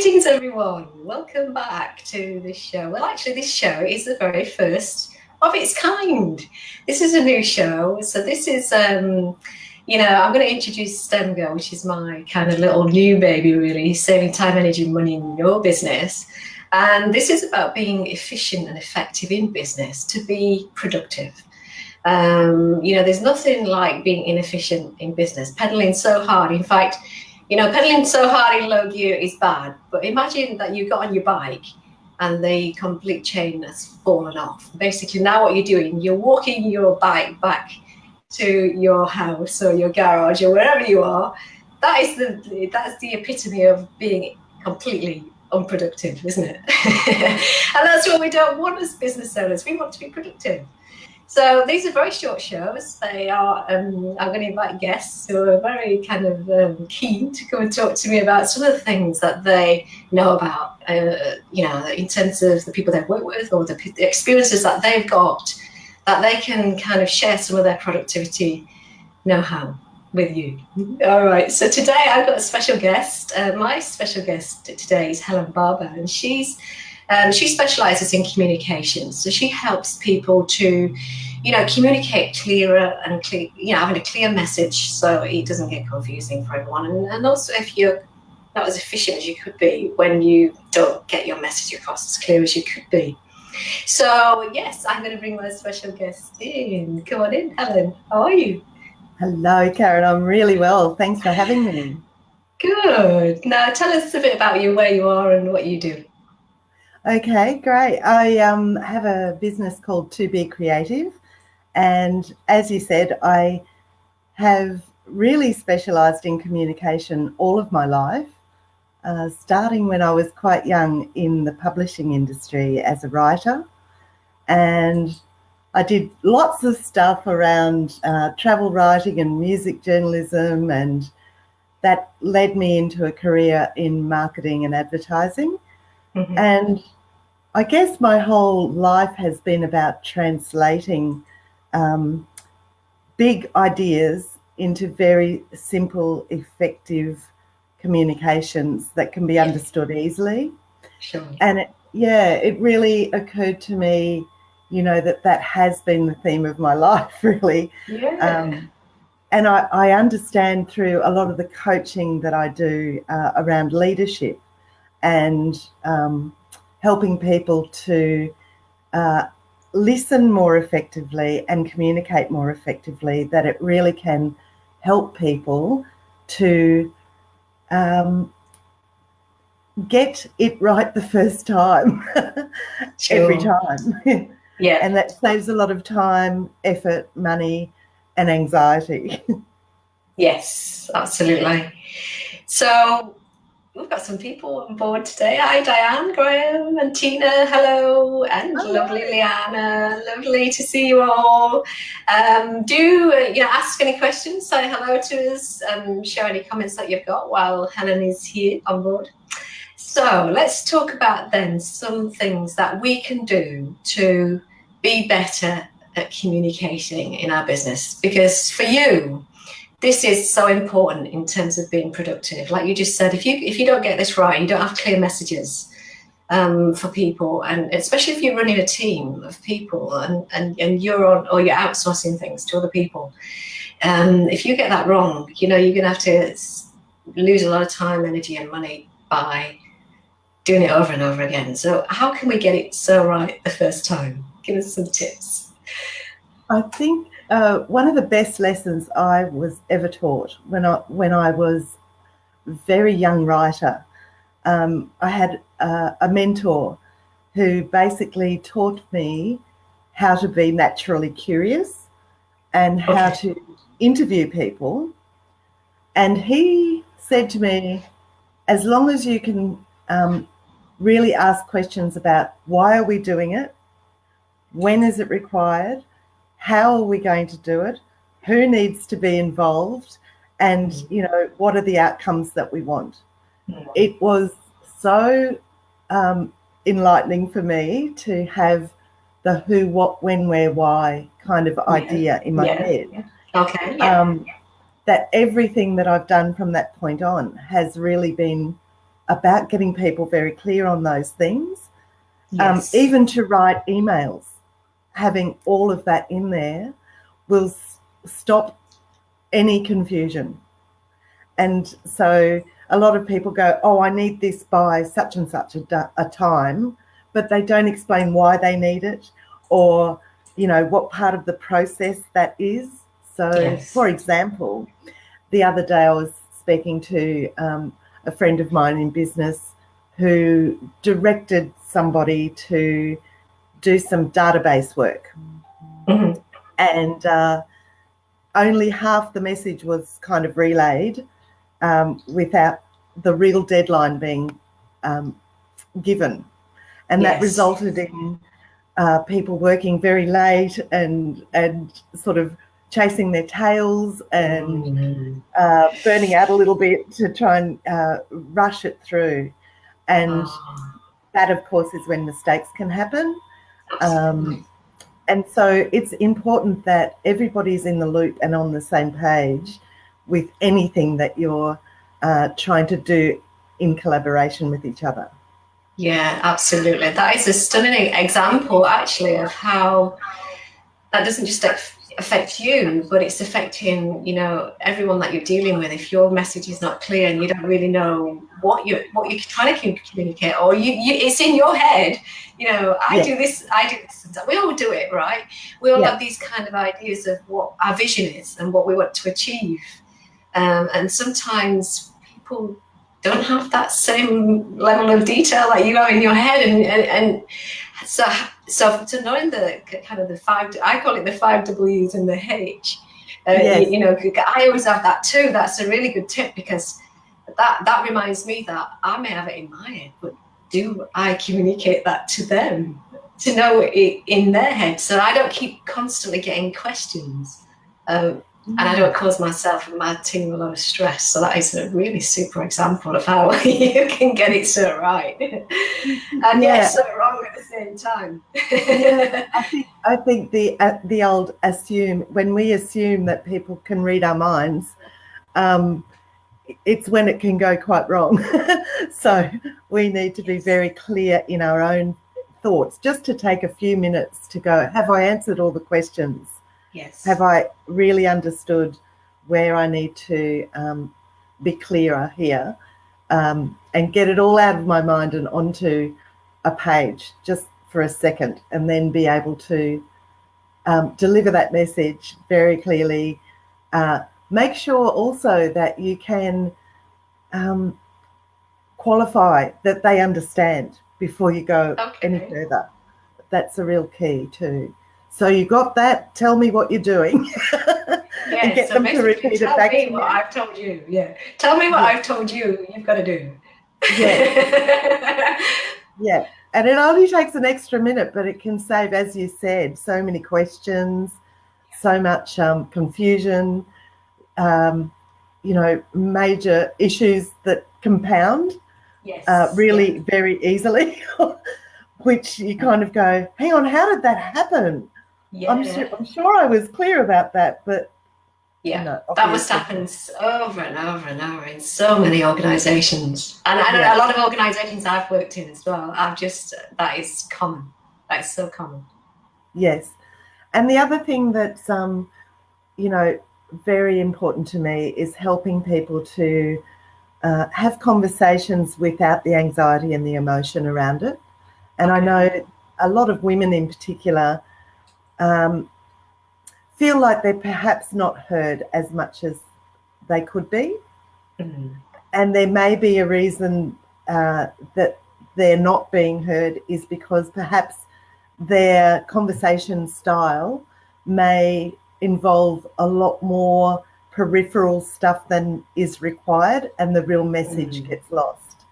Greetings everyone, welcome back to this show. Well, actually this show is the very first of its kind. This is a new show, so this is I'm going to introduce STEMGo, which is my kind of little new baby, really, saving time, energy, money in your business. And this is about being efficient and effective in business to be productive. There's nothing like being inefficient in business, pedaling so hard. In fact, pedaling so hard in low gear is bad, but imagine that you got on your bike and the complete chain has fallen off. Basically, now what you're doing, you're walking your bike back to your house or your garage or wherever you are. That's the epitome of being completely unproductive, isn't it? And that's what we don't want as business owners. We want to be productive. So these are very short shows. They are, I'm going to invite guests who are very kind of keen to come and talk to me about some of the things that they know about, in terms of the people they've worked with or the experiences that they've got, that they can kind of share some of their productivity know-how with you. All right, so today I've got a special guest. My special guest today is Helen Barber, and she specializes in communication. So she helps people to, communicate clearer and having a clear message so it doesn't get confusing for everyone. And also if you're not as efficient as you could be when you don't get your message across as clear as you could be. So yes, I'm going to bring my special guest in. Come on in, Helen. How are you? Hello, Karen. I'm really well. Thanks for having me. Good. Now tell us a bit about you, where you are and what you do. Okay, great. I have a business called To Be Creative, and as you said, I have really specialised in communication all of my life, starting when I was quite young in the publishing industry as a writer, and I did lots of stuff around travel writing and music journalism, and that led me into a career in marketing and advertising. Mm-hmm. And I guess my whole life has been about translating big ideas into very simple, effective communications that can be understood easily. Sure. And it really occurred to me, that has been the theme of my life, really. Yeah. And I understand through a lot of the coaching that I do around leadership and helping people to listen more effectively and communicate more effectively, that it really can help people to get it right the first time, Sure. every time. Yeah. And that saves a lot of time, effort, money, and anxiety. Yes, absolutely. So we've got some people on board today. Hi, Diane, Graham, and Tina. Hello, and lovely Liana. Lovely to see you all. Ask any questions. Say hello to us. Share any comments that you've got while Helen is here on board. So let's talk about then some things that we can do to be better at communicating in our business, because for you, this is so important in terms of being productive. Like you just said, if you don't get this right, you don't have clear messages for people, and especially if you're running a team of people and you're on, or you're outsourcing things to other people, if you get that wrong, you're going to have to lose a lot of time, energy, and money by doing it over and over again. So how can we get it so right the first time? Give us some tips. I think one of the best lessons I was ever taught when I was a very young writer, I had a mentor who basically taught me how to be naturally curious and how to interview people. And he said to me, as long as you can really ask questions about why are we doing it, when is it required, how are we going to do it, who needs to be involved, and what are the outcomes that we want. It was so enlightening for me to have the who, what, when, where, why kind of idea in my head. Okay. That everything that I've done from that point on has really been about getting people very clear on those things. Yes. Even to write emails, having all of that in there will stop any confusion. And so a lot of people go, oh, I need this by such and such a time, but they don't explain why they need it, or, you know, what part of the process that is. So, Yes. for example, the other day I was speaking to a friend of mine in business who directed somebody to do some database work. Mm-hmm. And only half the message was kind of relayed without the real deadline being given. And that resulted in people working very late and sort of chasing their tails and burning out a little bit to try and rush it through. And that, of course, is when mistakes can happen. And so it's important that everybody's in the loop and on the same page with anything that you're trying to do in collaboration with each other. Yeah, absolutely. That is a stunning example, actually, of how that doesn't just affect you, but it's affecting, you know, everyone that you're dealing with. If your message is not clear and you don't really know what you're trying to communicate, or you it's in your head, you know, I do this, we all do it, right? We all have these kind of ideas of what our vision is and what we want to achieve. And sometimes people don't have that same level of detail that you have in your head, and so knowing the kind of the five, I call it the 5 W's and the H. You know, I always have that too. That's a really good tip, because that reminds me that I may have it in my head, but do I communicate that to them, to know it in their head, so I don't keep constantly getting questions. And I don't cause myself and my team a lot of stress. So that is a really super example of how you can get it so right and yet so wrong at the same time. I think the old assume, when we assume that people can read our minds, it's when it can go quite wrong. So we need to be very clear in our own thoughts, just to take a few minutes to go, have I answered all the questions? Yes. Have I really understood where I need to be clearer here, and get it all out of my mind and onto a page just for a second, and then be able to deliver that message very clearly. Make sure also that you can qualify that they understand before you go any further. That's a real key too. So you got that? Tell me what you're doing. And get them to repeat it back to you. Tell me what I've told you. Yeah. Tell me what I've told you. You've got to do. Yeah. Yeah. And it only takes an extra minute, but it can save, as you said, so many questions, so much confusion, you know, major issues that compound really very easily, which you kind of go, hang on, how did that happen? Yeah. I'm sure I was clear about that, but that must happen over and over and over in so many organisations, and a lot of organisations I've worked in as well. That is common. That is so common. Yes, and the other thing that's you know, very important to me is helping people to have conversations without the anxiety and the emotion around it. And I know a lot of women in particular feel like they're perhaps not heard as much as they could be. Mm-hmm. And there may be a reason that they're not being heard is because perhaps their conversation style may involve a lot more peripheral stuff than is required, and the real message gets lost.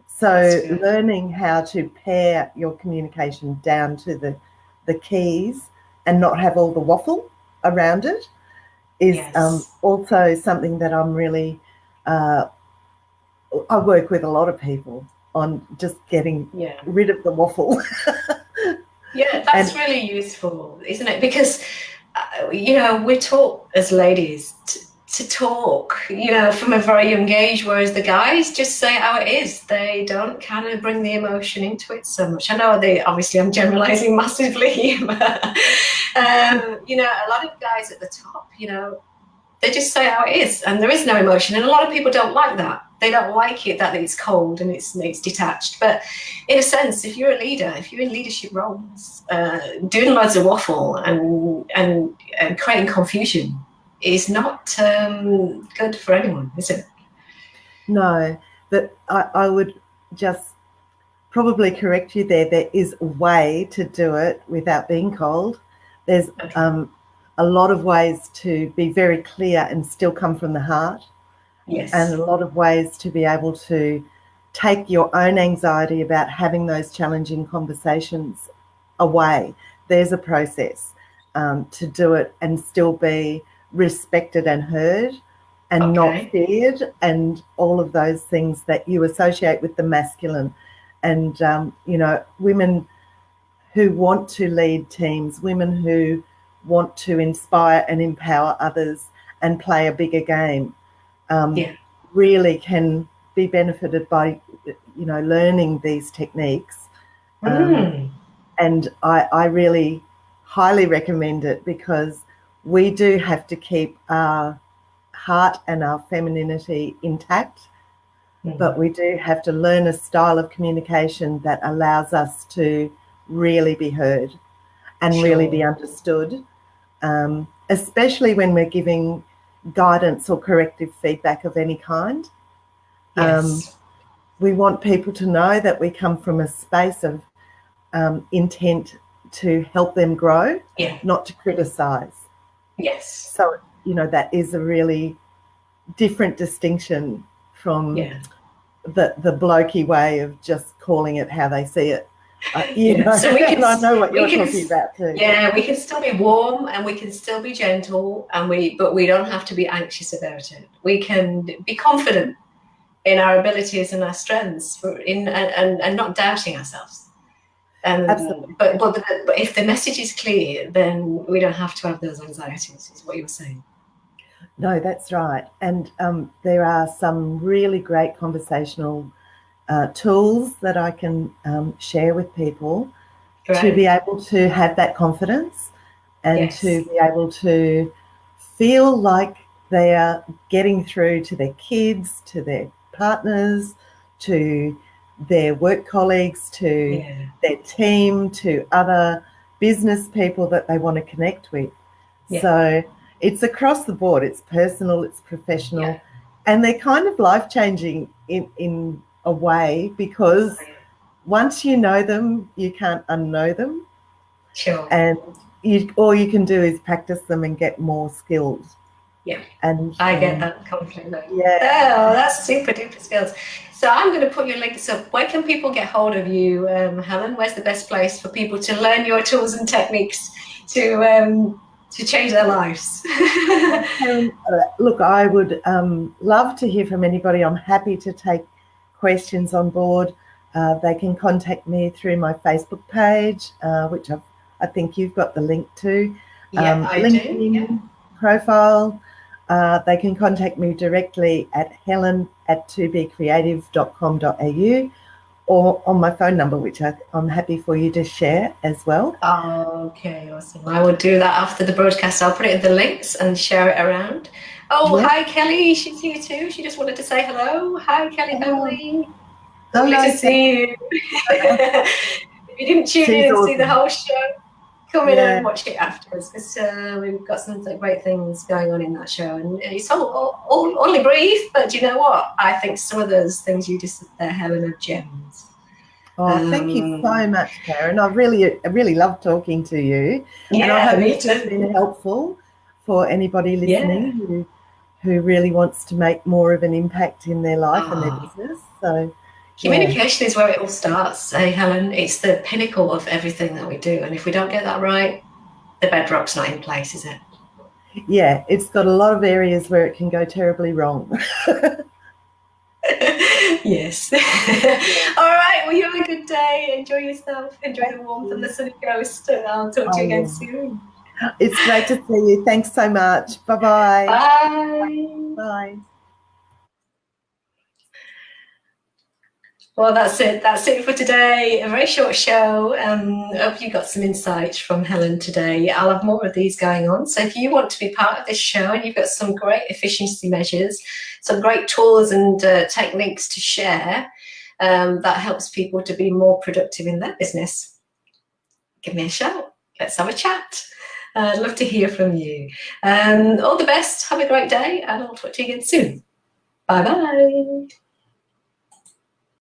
So learning how to pare your communication down to the keys and not have all the waffle around it is also something that I'm really, I work with a lot of people on just getting rid of the waffle. That's really useful, isn't it? Because, you know, we're taught as ladies to talk, from a very young age, whereas the guys just say it how it is. They don't kind of bring the emotion into it so much. I know obviously I'm generalizing massively, but, a lot of guys at the top, they just say how it is, and there is no emotion. And a lot of people don't like that. They don't like it that it's cold and it's detached. But in a sense, if you're a leader, if you're in leadership roles, doing loads of waffle and creating confusion is not good for anyone, is it? No, but I would just probably correct you there. There is a way to do it without being cold. There's a lot of ways to be very clear and still come from the heart. Yes. And a lot of ways to be able to take your own anxiety about having those challenging conversations away. There's a process to do it and still be respected and heard and not feared, and all of those things that you associate with the masculine. And, women who want to lead teams, women who want to inspire and empower others and play a bigger game, really can be benefited by, learning these techniques. And I really highly recommend it, because we do have to keep our heart and our femininity intact, but we do have to learn a style of communication that allows us to really be heard and really be understood, especially when we're giving guidance or corrective feedback of any kind. Yes. We want people to know that we come from a space of intent to help them grow, not to criticise. Yes. So, that is a really different distinction from the blokey way of just calling it how they see it. So we can, I know what you're talking about too. Yeah, we can still be warm and we can still be gentle, but we don't have to be anxious about it. We can be confident in our abilities and our strengths, and not doubting ourselves. Absolutely. But if the message is clear, then we don't have to have those anxieties, is what you were saying. No, that's right. And there are some really great conversational tools that I can share with people to be able to have that confidence and to be able to feel like they are getting through to their kids, to their partners, to their work colleagues, to their team, to other business people that they want to connect with. So it's across the board. It's personal, it's professional, and they're kind of life-changing in a way, because once you know them, you can't unknow them. Sure. And all you can do is practice them and get more skills. Yeah, and I get that completely. Yeah. Oh, that's super duper skills. So I'm going to put your links up. Where can people get hold of you, Helen? Where's the best place for people to learn your tools and techniques to change their lives? Look, I would love to hear from anybody. I'm happy to take questions on board. They can contact me through my Facebook page, which I think you've got the link to. I LinkedIn do. profile. They can contact me directly at helen@tobecreative.com.au, or on my phone number, which I'm happy for you to share as well. Okay, awesome. I will do that after the broadcast. I'll put it in the links and share it around. Oh, Hi, Kelly. She's here too. She just wanted to say hello. Hi, Kelly Beverly. Lovely to see you. If you didn't tune in and see the whole show, come in and watch it afterwards, because we've got some great things going on in that show, and it's all only brief, but you know what? I think some of those things you just said there, Helen, are gems. Thank you so much, Karen. I really love talking to you, and I hope it's been helpful for anybody listening who really wants to make more of an impact in their life and their business. So. Communication is where it all starts, Helen. It's the pinnacle of everything that we do. And if we don't get that right, the bedrock's not in place, is it? Yeah, it's got a lot of areas where it can go terribly wrong. Yes. All right. Well, you have a good day. Enjoy yourself. Enjoy the warmth and the sunny coast. And I'll talk to you again soon. It's great to see you. Thanks so much. Bye-bye. Bye. Bye. Well, that's it. That's it for today. A very short show. I hope you got some insights from Helen today. I'll have more of these going on. So if you want to be part of this show and you've got some great efficiency measures, some great tools and techniques to share, that helps people to be more productive in their business, give me a shout. Let's have a chat. I'd love to hear from you. All the best. Have a great day, and I'll talk to you again soon. Bye-bye.